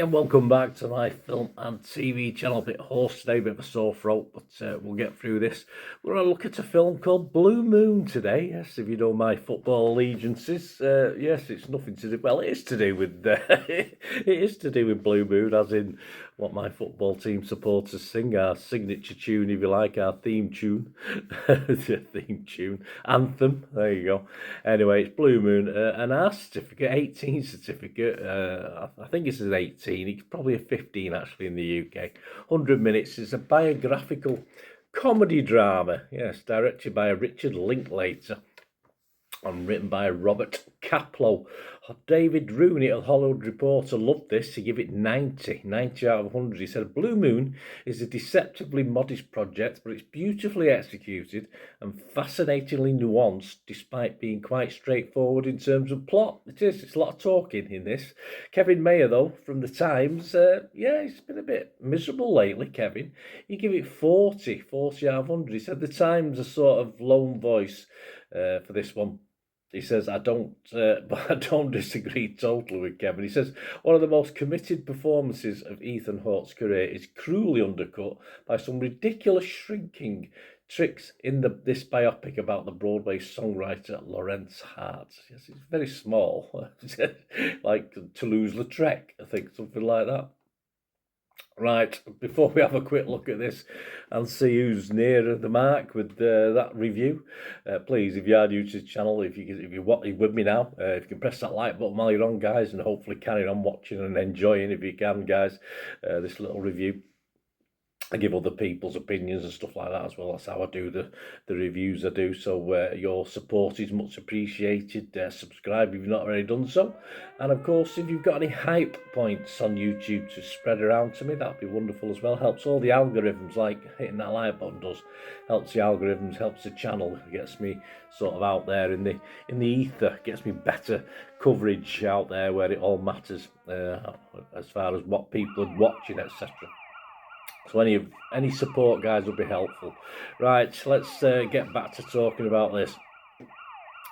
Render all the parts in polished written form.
and welcome back to my film and TV channel. A bit hoarse today, a bit of a sore throat, but we'll get through this. We're going to look at a film called Blue Moon today. Yes, if you know my football allegiances, yes, it's nothing to do. Well, it is to do with it is to do with Blue Moon, as in what my football team supporters sing, our signature tune, if you like, our theme tune, anthem. There you go. Anyway, it's Blue Moon, an R certificate, 18 certificate. I think it's an 18. It's probably a 15 actually in the UK. 100 minutes. It's a biographical comedy drama. Yes, directed by Richard Linklater and written by Robert Kaplow. David Rooney at the Hollywood Reporter loved this. He gave it 90 out of 100. He said, Blue Moon is a deceptively modest project, but it's beautifully executed and fascinatingly nuanced, despite being quite straightforward in terms of plot. It is. It's a lot of talking in this. Kevin Mayer, though, from The Times, he's been a bit miserable lately, Kevin. He gave it 40 out of 100. He said The Times, a sort of lone voice for this one. He says, but I don't disagree totally with Kevin. He says, one of the most committed performances of Ethan Hawke's career is cruelly undercut by some ridiculous shrinking tricks in this biopic about the Broadway songwriter Lorenz Hart. Yes, it's very small, like Toulouse-Lautrec, I think, something like that. Right, before we have a quick look at this and see who's nearer the mark with that review, please, if you are new to the channel, if you're with me now, if you can press that like button while you're on, guys, and hopefully carry on watching and enjoying, if you can, guys, this little review. I give other people's opinions and stuff like that as well. That's how I do the reviews I do. So your support is much appreciated. Subscribe if you've not already done so. And of course, if you've got any hype points on YouTube to spread around to me, that'd be wonderful as well. Helps all the algorithms, like hitting that like button does. Helps the algorithms, helps the channel, gets me sort of out there in the ether, gets me better coverage out there where it all matters, as far as what people are watching, etc. So any support, guys, would be helpful. Right, let's get back to talking about this.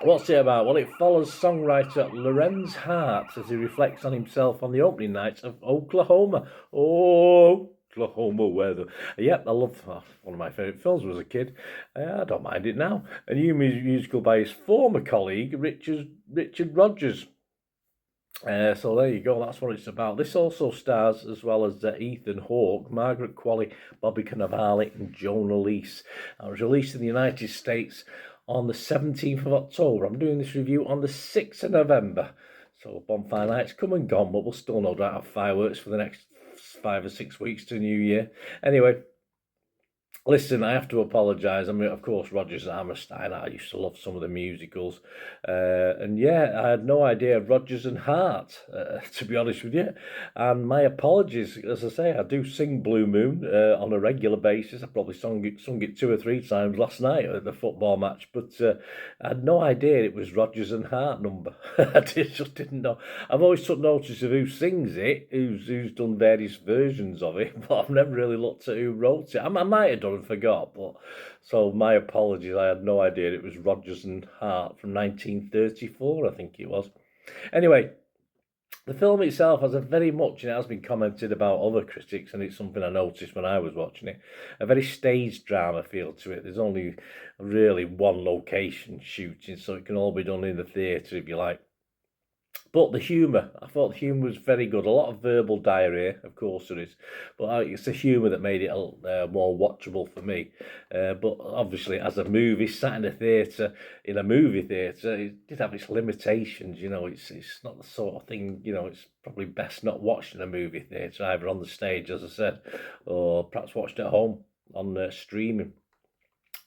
What's it about? Well, it follows songwriter Lorenz Hart as he reflects on himself on the opening nights of Oklahoma. Oh, Oklahoma weather. Yep, I love one of my favourite films was a kid. I don't mind it now. A new musical by his former colleague, Richard Rodgers. So there you go, that's what it's about. This also stars, as well as Ethan Hawke, Margaret Qualley, Bobby Cannavale and Jonah Leese. It was released in the United States on the 17th of October. I'm doing this review on the 6th of November. So bonfire night's come and gone, but we'll still no doubt have fireworks for the next 5 or 6 weeks to New Year. Anyway, listen, I have to apologise. I mean, of course, Rodgers and Hammerstein, I used to love some of the musicals. And yeah, I had no idea of Rodgers and Hart, to be honest with you. And my apologies, as I say, I do sing Blue Moon on a regular basis. I probably sung it 2 or 3 times last night at the football match. But I had no idea it was Rodgers and Hart number. I just didn't know. I've always took notice of who sings it, who's done various versions of it, but I've never really looked at who wrote it. I might have done and forgot, but so my apologies. I had no idea it was Rodgers and Hart from 1934, I think it was. Anyway, the film itself has a very much, and it has been commented about other critics, and it's something I noticed when I was watching it, a very stage drama feel to it. There's only really one location shooting, so it can all be done in the theatre if you like. But the humour, I thought the humour was very good. A lot of verbal diarrhea, of course there is, but it's the humour that made it more watchable for me. But obviously, as a movie, sat in a theatre, in a movie theatre, it did have its limitations. You know, it's not the sort of thing, you know, it's probably best not watched in a movie theatre, either on the stage, as I said, or perhaps watched at home on streaming.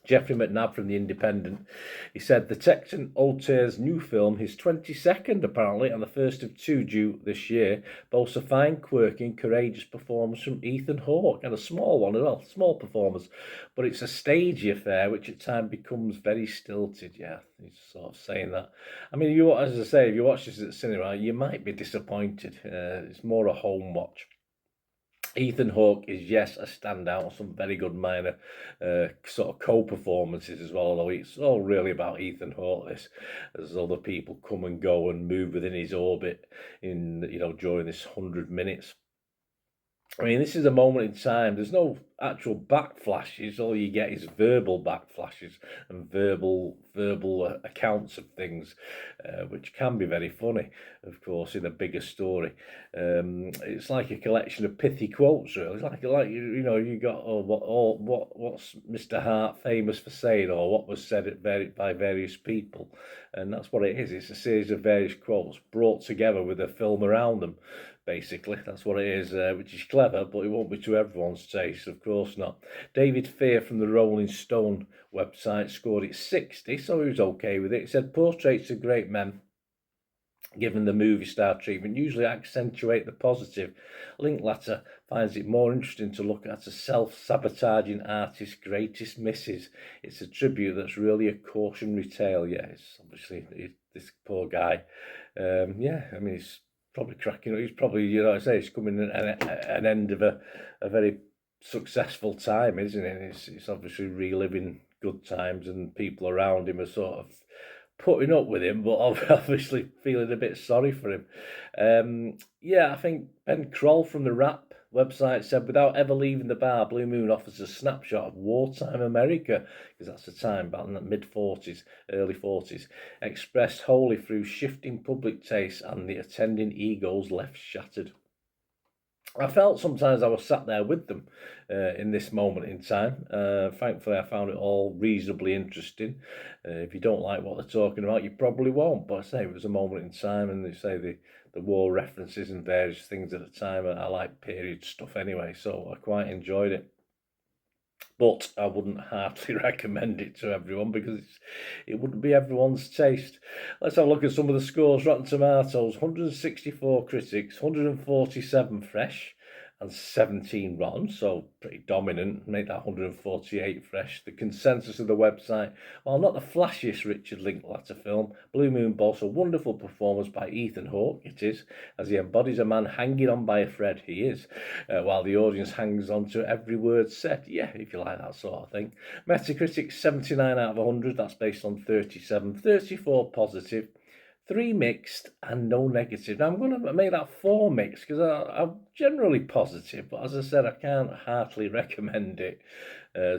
Jeffrey McNabb from The Independent, he said, the Texan Auteur's new film, his 22nd apparently, and the first of 2 due this year, boasts a fine, quirky and courageous performance from Ethan Hawke, and a small one as well, small performance, but it's a stagey affair which at times becomes very stilted. Yeah, he's sort of saying that. I mean, as I say, if you watch this at the cinema, you might be disappointed. It's more a home watch. Ethan Hawke is, yes, a standout, some very good minor sort of co-performances as well, although it's all really about Ethan Hawke, this, as other people come and go and move within his orbit in, you know, during this 100 minutes. I mean, this is a moment in time. There's no actual backflashes. All you get is verbal backflashes and verbal accounts of things, which can be very funny, of course, in a bigger story. It's like a collection of pithy quotes, really. It's like you got what's Mr. Hart famous for saying, or what was said by various people, and that's what it is. It's a series of various quotes brought together with a film around them. Basically, that's what it is, which is clever, but it won't be to everyone's taste, of course not. David Fear from the Rolling Stone website scored it 60, so he was okay with it. He said, portraits of great men, given the movie star treatment, usually accentuate the positive. Linklater finds it more interesting to look at a self-sabotaging artist's greatest misses. It's a tribute that's really a cautionary tale. Yeah, it's obviously this poor guy. Yeah, I mean, he's probably cracking. He's probably, he's coming at an end of a very successful time, isn't it? It's obviously reliving good times, and people around him are sort of putting up with him, but obviously feeling a bit sorry for him. Yeah, I think Ben Kroll from the Rap website said, without ever leaving the bar, Blue Moon offers a snapshot of wartime America, because that's the time, about in the mid-40s, early 40s, expressed wholly through shifting public tastes and the attending egos left shattered. I felt sometimes I was sat there with them in this moment in time. Thankfully, I found it all reasonably interesting. If you don't like what they're talking about, you probably won't. But I say it was a moment in time, and they say the war references and various things at the time. I like period stuff anyway, so I quite enjoyed it. But I wouldn't heartily recommend it to everyone, because it wouldn't be everyone's taste. Let's have a look at some of the scores. Rotten Tomatoes, 164 critics, 147 fresh, and 17 rotten, so pretty dominant. Make that 148 fresh. The consensus of the website, while not the flashiest Richard Linklater film, Blue Moon boasts a wonderful performance by Ethan Hawke, it is, as he embodies a man hanging on by a thread, he is, while the audience hangs on to every word said. Yeah, if you like that sort of thing. Metacritic 79 out of 100, that's based on 37, 34 positive, 3 mixed and no negative. Now I'm going to make that 4 mixed, because I'm generally positive, but as I said, I can't heartily recommend it.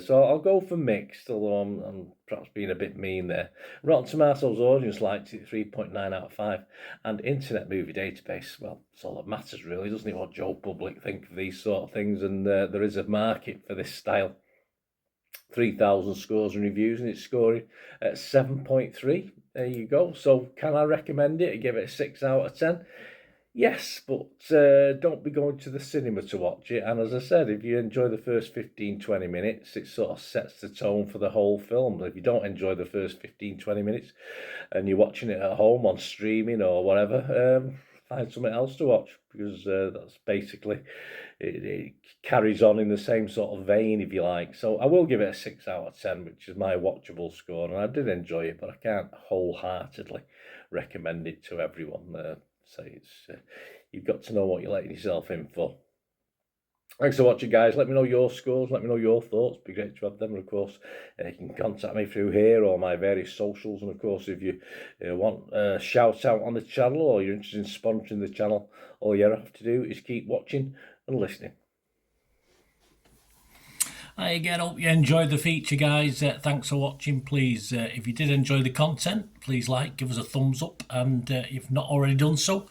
So I'll go for mixed, although I'm perhaps being a bit mean there. Rotten Tomatoes audience liked it, 3.9 out of 5. And Internet Movie Database, well, it's all that matters really, doesn't it, what Joe Public think of these sort of things, and there is a market for this style. 3,000 scores and reviews, and it's scoring at 7.3. There you go. So can I recommend it? I give it a 6 out of 10. Yes, but don't be going to the cinema to watch it. And as I said, if you enjoy the first 15-20 minutes, it sort of sets the tone for the whole film. If you don't enjoy the first 15-20 minutes and you're watching it at home on streaming or whatever, find something else to watch, because that's basically it carries on in the same sort of vein, if you like. So I will give it a 6 out of 10, which is my watchable score, and I did enjoy it, but I can't wholeheartedly recommend it to everyone. So it's you've got to know what you're letting yourself in for. Thanks for watching, guys. Let me know your scores. Let me know your thoughts. It'd be great to have them. And of course, you can contact me through here or my various socials. And of course, if you want a shout out on the channel, or you're interested in sponsoring the channel, all you have to do is keep watching and listening. Hi again, hope you enjoyed the feature, guys. Thanks for watching. Please, if you did enjoy the content, please give us a thumbs up, and if you've not already done so,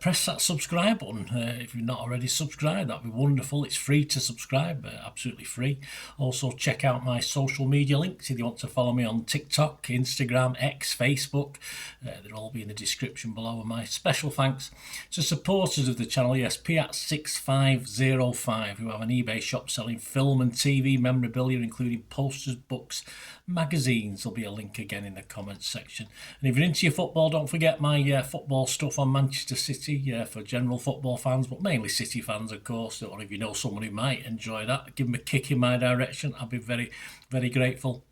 press that subscribe button. If you've not already subscribed, that'd be wonderful. It's free to subscribe, absolutely free. Also, check out my social media links if you want to follow me on TikTok, Instagram, X, Facebook. They'll all be in the description below. And my special thanks to supporters of the channel, yes, Piat6505, who have an eBay shop selling film and TV memorabilia, including posters, books, magazines. There'll be a link again in the comments section. And if you're into your football, don't forget my football stuff on Manchester City for general football fans, but mainly City fans, of course. Or if you know someone who might enjoy that, give them a kick in my direction. I'll be very, very grateful.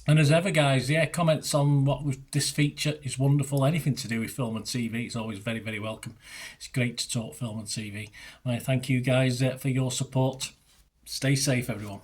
And as ever, guys, comments on this feature is wonderful. Anything to do with film and TV is always very, very welcome. It's great to talk film and TV. I thank you guys for your support. Stay safe, everyone.